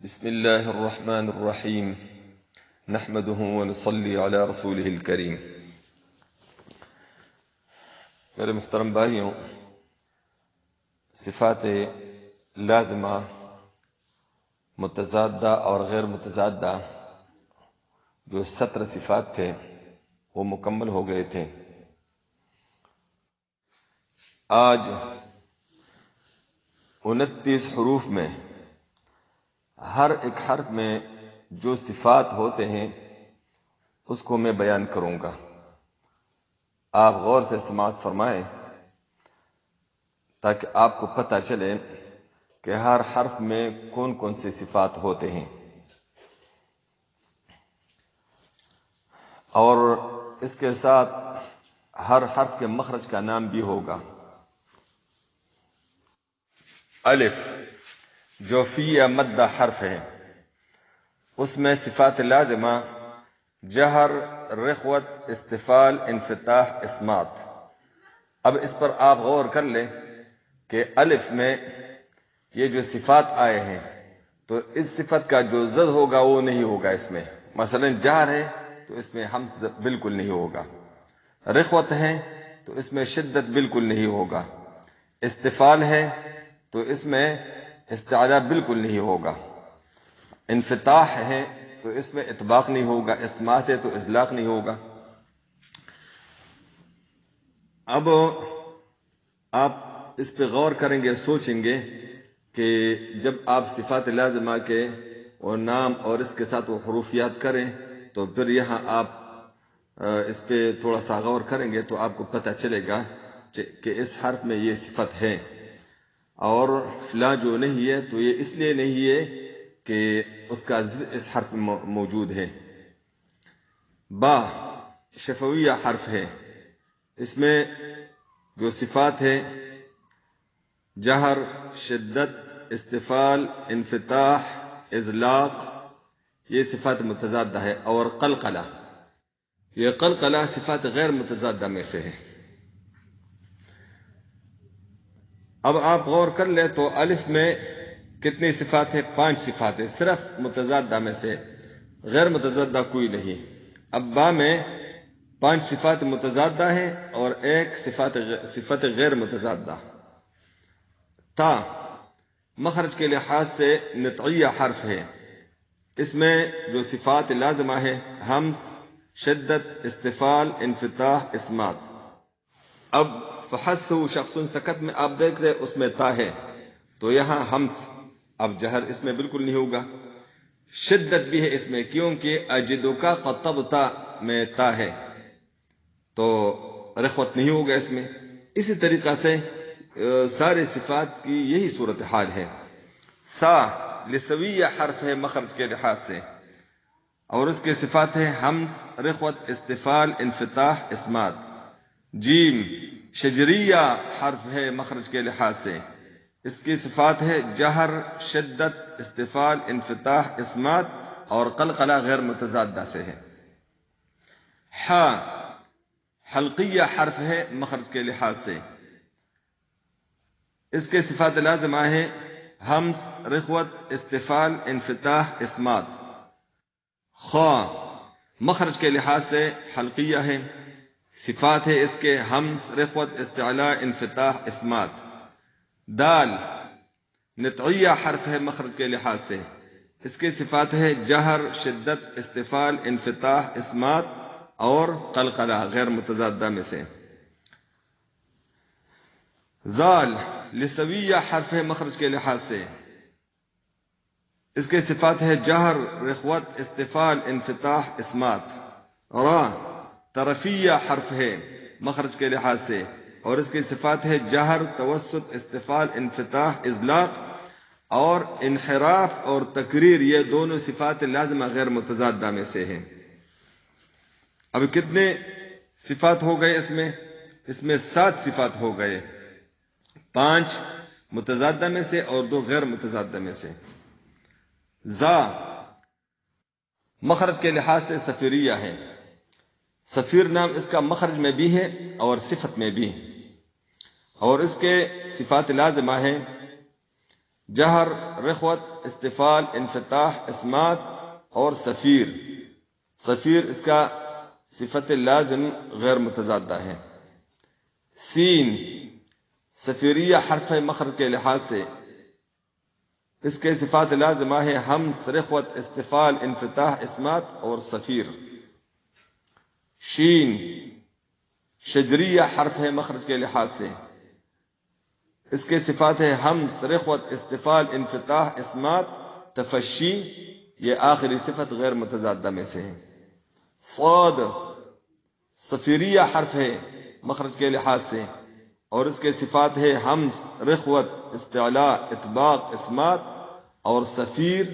بسم الله الرحمن الرحيم نحمده ونصلي على رسوله الكريم۔ میرے محترم بھائیوں، صفات لازمہ، متضادہ اور غیر متضادہ جو 17 صفات تھے وہ مکمل ہو گئے تھے۔ آج 29 حروف میں ہر ایک حرف میں جو صفات ہوتے ہیں اس کو میں بیان کروں گا۔ آپ غور سے سماعت فرمائیں تاکہ آپ کو پتہ چلے کہ ہر حرف میں کون کون سے صفات ہوتے ہیں، اور اس کے ساتھ ہر حرف کے مخرج کا نام بھی ہوگا۔ الف جو فی یا مدہ حرف ہے، اس میں صفات لازمہ جہر، رخوت، استفال، انفتاح، اسمات۔ اب اس پر آپ غور کر لیں کہ الف میں یہ جو صفات آئے ہیں تو اس صفت کا جو زد ہوگا وہ نہیں ہوگا اس میں۔ مثلا جہر ہے تو اس میں حمز بالکل نہیں ہوگا، رخوت ہے تو اس میں شدت بالکل نہیں ہوگا، استفال ہے تو اس میں استعلا بالکل نہیں ہوگا، انفتاح ہے تو اس میں اطباق نہیں ہوگا، اسمات ہے تو اطلاق نہیں ہوگا۔ اب آپ اس پہ غور کریں گے، سوچیں گے کہ جب آپ صفات لازمہ کے اور نام اور اس کے ساتھ وہ حروفیات کریں تو پھر یہاں آپ اس پہ تھوڑا سا غور کریں گے تو آپ کو پتہ چلے گا کہ اس حرف میں یہ صفت ہے اور فلاں جو نہیں ہے تو یہ اس لیے نہیں ہے کہ اس کا اس حرف میں موجود ہے۔ با شفویہ حرف ہے، اس میں جو صفات ہے جہر، شدت، استفال، انفتاح، اطلاق، یہ صفات متضادہ ہے۔ اور قلقلہ، یہ قلقلہ صفات غیر متضادہ میں سے ہے۔ اب آپ غور کر لیں تو الف میں کتنی صفات ہے؟ 5 صفات ہے، صرف متضادہ میں سے، غیر متضادہ کوئی نہیں۔ اب با میں 5 صفات متضادہ ہیں اور 1 صفت غیر متضادہ۔ تا مخرج کے لحاظ سے نطعیہ حرف ہے، اس میں جو صفات لازمہ ہے حمز، شدت، استفال، انفتاح، اسمات۔ اب فحث شخص سکت میں آپ دیکھ رہے اس میں تا ہے تو یہاں حمز، اب جہر اس میں بالکل نہیں ہوگا۔ شدت بھی ہے اس میں کیونکہ اجدکا قطبتا میں تا ہے تو رخوت نہیں ہوگا اس میں۔ اسی طریقہ سے سارے صفات کی یہی صورتحال ہے۔ سا لسویہ حرف ہے مخرج کے لحاظ سے، اور اس کے صفات ہے حمز، رخوت، استفال، انفتاح، اسمات۔ جیم شجریہ حرف ہے مخرج کے لحاظ سے، اس کی صفات ہے جہر، شدت، استفال، انفتاح، اسمات، اور قلقلہ غیر متضادہ سے ہے۔ حا حلقیہ حرف ہے مخرج کے لحاظ سے، اس کے صفات لازمہ ہے حمز، رخوت، استفال، انفتاح، اسمات۔ خا مخرج کے لحاظ سے حلقیہ ہے، صفات ہے اس کے حمز، رخوت، استعلاء، انفتاح، اسمات۔ دال نطعیہ حرف ہے مخرج کے لحاظ سے، اس کی صفات ہے جہر، شدت، استفال، انفتاح، اسمات اور قلقلہ غیر متضادہ میں سے۔ ذال لسویہ حرف ہے مخرج کے لحاظ سے، اس کے صفات ہے جہر، رخوت، استفال، انفتاح، اسمات۔ را طرفیہ حرف ہے مخرج کے لحاظ سے، اور اس کی صفات ہے جہر، توسط، استفال، انفتاح، اطلاق اور انحراف اور تکریر، یہ دونوں صفات لازمہ غیر متضادہ میں سے ہیں۔ اب کتنے صفات ہو گئے اس میں 7 صفات ہو گئے، 5 متضادہ میں سے اور 2 غیر متضادہ میں سے۔ زا مخرج کے لحاظ سے صفیریہ ہے، صفیر نام اس کا مخرج میں بھی ہے اور صفت میں بھی، اور اس کے صفات لازمہ ہیں جہر، رخوت، استفال، انفتاح، اسمات اور صفیر۔ صفیر اس کا صفت لازم غیر متضادہ ہے۔ سین صفیریہ حرف مخرج کے لحاظ سے اس کے صفات لازمہ ہے ہمز، رخوت، استفال، انفتاح، اسمات اور صفیر۔ شین شجریہ حرف ہے مخرج کے لحاظ سے، اس کے صفات ہے ہمز، رخوت، استفال، انفتاح، اسمات، تفشی، یہ آخری صفت غیر متضادہ میں سے ہے۔ صاد صفیریہ حرف ہے مخرج کے لحاظ سے اور اس کے صفات ہے ہمز، رخوت، استعلاء، اطباق، اسمات اور صفیر،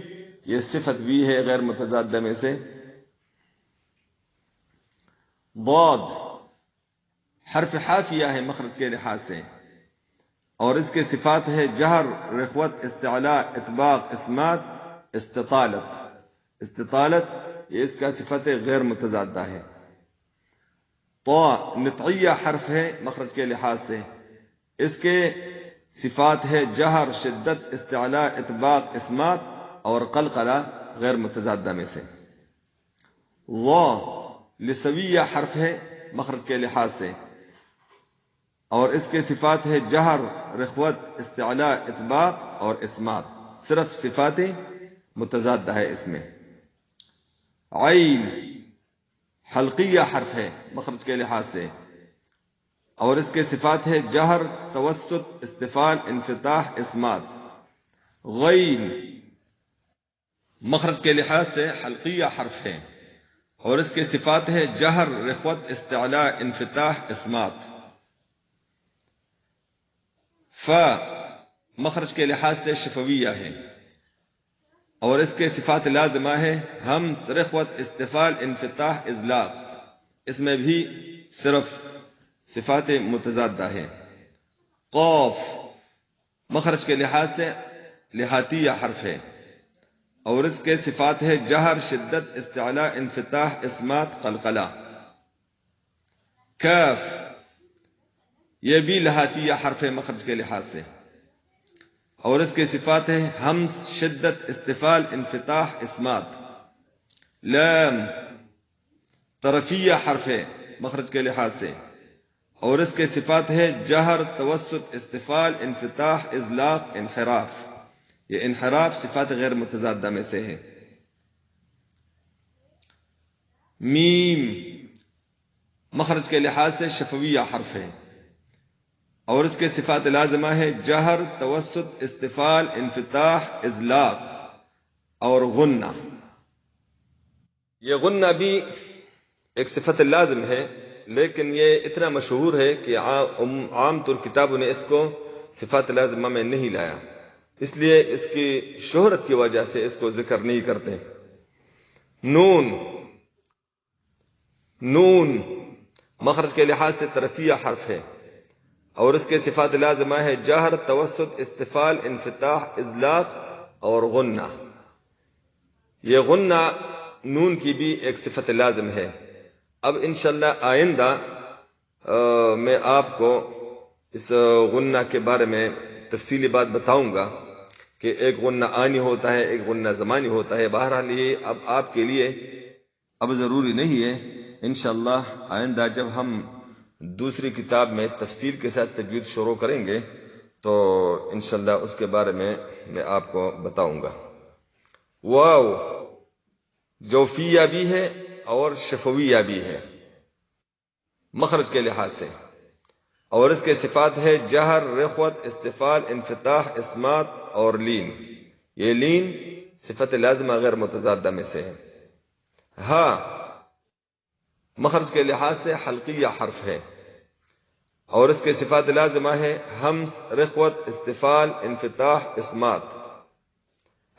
یہ صفت بھی ہے غیر متضادہ میں سے۔ ضاد حرف حافیہ ہے مخرج کے لحاظ سے اور اس کے صفات ہے جہر، رخوت، استعلاء، اطباق، اسمات، استطالت۔ استطالت یہ اس کا صفت غیر متضادہ ہے۔ طا نطعیہ حرف ہے مخرج کے لحاظ سے، اس کے صفات ہے جہر، شدت، استعلاء، اطباق، اسمات اور قلقلہ، غیر متضادہ میں سے۔ ظا لسویہ حرف ہے مخرج کے لحاظ سے اور اس کے صفات ہے جہر، رخوت، استعلاء، اطباق اور اسمات، صرف صفات متضادہ ہے اس میں۔ عین حلقیہ حرف ہے مخرج کے لحاظ سے اور اس کے صفات ہے جہر، توسط، استفال، انفتاح، اسمات۔ غین مخرج کے لحاظ سے حلقیہ حرف ہے اور اس کے صفات ہے جہر، رخوت، استعلاء، انفتاح، اسمات۔ فا مخرج کے لحاظ سے شفویہ ہے اور اس کے صفات لازمہ ہے ہمز، رخوت، استفال، انفتاح، اذلاق، اس میں بھی صرف صفات متضادہ ہے۔ قاف مخرج کے لحاظ سے لہاتیہ حرف ہے اور اس کے صفات ہے جہر، شدت، استعلاء، انفتاح، اسمات، قلقلہ۔ کاف یہ بھی لہاتیہ حرف ہے مخرج کے لحاظ سے اور اس کے صفات ہیں ہمز، شدت، استفال، انفتاح، اسمات۔ لام طرفیہ حرف ہے مخرج کے لحاظ سے اور اس کے صفات ہے جہر، توسط، استفال، انفتاح، اذلاق، انحراف، یہ انحراف صفات غیر متضادہ میں سے ہے۔ میم مخرج کے لحاظ سے شفویہ حرف ہے اور اس کے صفات لازمہ ہے جہر، توسط، استفال، انفتاح، اذلاق اور غنہ۔ یہ غنہ بھی ایک صفت لازم ہے لیکن یہ اتنا مشہور ہے کہ عام طور کتابوں نے اس کو صفات لازمہ میں نہیں لایا، اس لیے اس کی شہرت کی وجہ سے اس کو ذکر نہیں کرتے۔ نون نون مخرج کے لحاظ سے طرفیہ حرف ہے اور اس کے صفات لازمہ ہے جہر، توسط، استفال، انفتاح، اذلاق اور غنہ۔ یہ غنہ نون کی بھی ایک صفت لازم ہے۔ اب انشاءاللہ آئندہ میں آپ کو اس غنہ کے بارے میں تفصیلی بات بتاؤں گا کہ ایک غنہ آنی ہوتا ہے، ایک غنہ زمانی ہوتا ہے۔ بہرحال یہ اب آپ کے لیے اب ضروری نہیں ہے، انشاءاللہ آئندہ جب ہم دوسری کتاب میں تفصیل کے ساتھ تجوید شروع کریں گے تو انشاءاللہ اس کے بارے میں آپ کو بتاؤں گا۔ واو جوفیہ بھی ہے اور شفویہ بھی ہے مخرج کے لحاظ سے اور اس کے صفات ہے جہر، رخوت، استفال، انفتاح، اسمات اور لین۔ یہ لین صفت لازمہ غیر متضادہ میں سے ہے۔ ہاں مخرج کے لحاظ سے حلقیہ حرف ہے اور اس کے صفات لازمہ ہے ہمز، رخوت، استفال، انفتاح، اسمات۔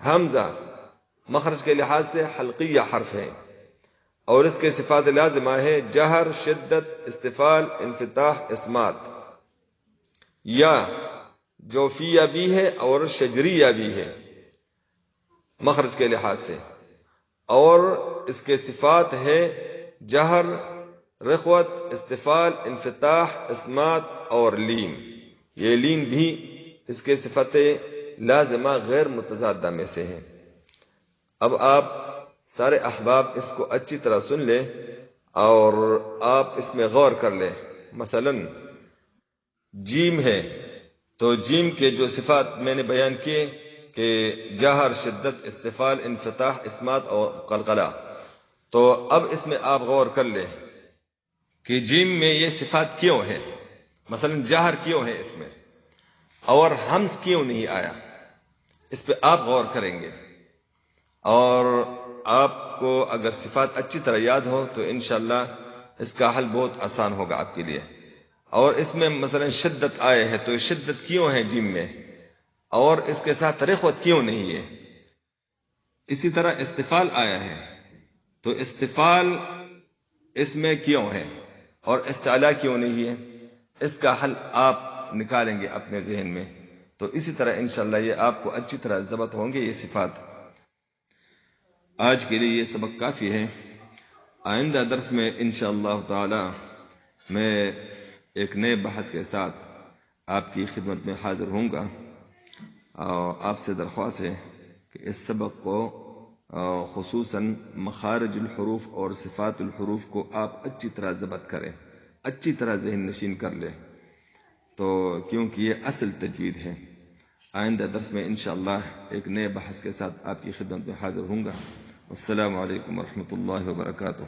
حمزہ مخرج کے لحاظ سے حلقیہ حرف ہے اور اس کے صفات لازمہ ہے جہر، شدت، استفال، انفتاح، اسمات۔ یا جوفیہ بھی ہے اور شجریہ بھی ہے مخرج کے لحاظ سے اور اس کے صفات ہے جہر، رخوت، استفال، انفتاح، اسمات اور لین۔ یہ لین بھی اس کے صفت لازمہ غیر متضادہ میں سے ہیں۔ اب آپ سارے احباب اس کو اچھی طرح سن لیں اور آپ اس میں غور کر لیں۔ مثلا جیم ہے تو جیم کے جو صفات میں نے بیان کیے کہ جہر، شدت، استفال، انفتاح، اسمات اور قلقلہ، تو اب اس میں آپ غور کر لیں کہ جیم میں یہ صفات کیوں ہے، مثلا جہر کیوں ہے اس میں، اور حمز کیوں نہیں آیا، اس پہ آپ غور کریں گے اور آپ کو اگر صفات اچھی طرح یاد ہو تو انشاءاللہ اس کا حل بہت آسان ہوگا آپ کے لیے۔ اور اس میں مثلا شدت آئے ہے تو شدت کیوں ہے جیم میں، اور اس کے ساتھ رخوت کیوں نہیں ہے۔ اسی طرح استفال آیا ہے تو استفال اس میں کیوں ہے اور استعلا کیوں نہیں ہے، اس کا حل آپ نکالیں گے اپنے ذہن میں۔ تو اسی طرح انشاءاللہ یہ آپ کو اچھی طرح ضبط ہوں گے یہ صفات۔ آج کے لیے یہ سبق کافی ہے۔ آئندہ درس میں انشاءاللہ تعالی میں ایک نئے بحث کے ساتھ آپ کی خدمت میں حاضر ہوں گا، اور آپ سے درخواست ہے کہ اس سبق کو خصوصاً مخارج الحروف اور صفات الحروف کو آپ اچھی طرح ضبط کریں، اچھی طرح ذہن نشین کر لیں، تو کیونکہ یہ اصل تجوید ہے۔ آئندہ درس میں انشاءاللہ ایک نئے بحث کے ساتھ آپ کی خدمت میں حاضر ہوں گا۔ السلام علیکم ورحمۃ اللہ وبرکاتہ۔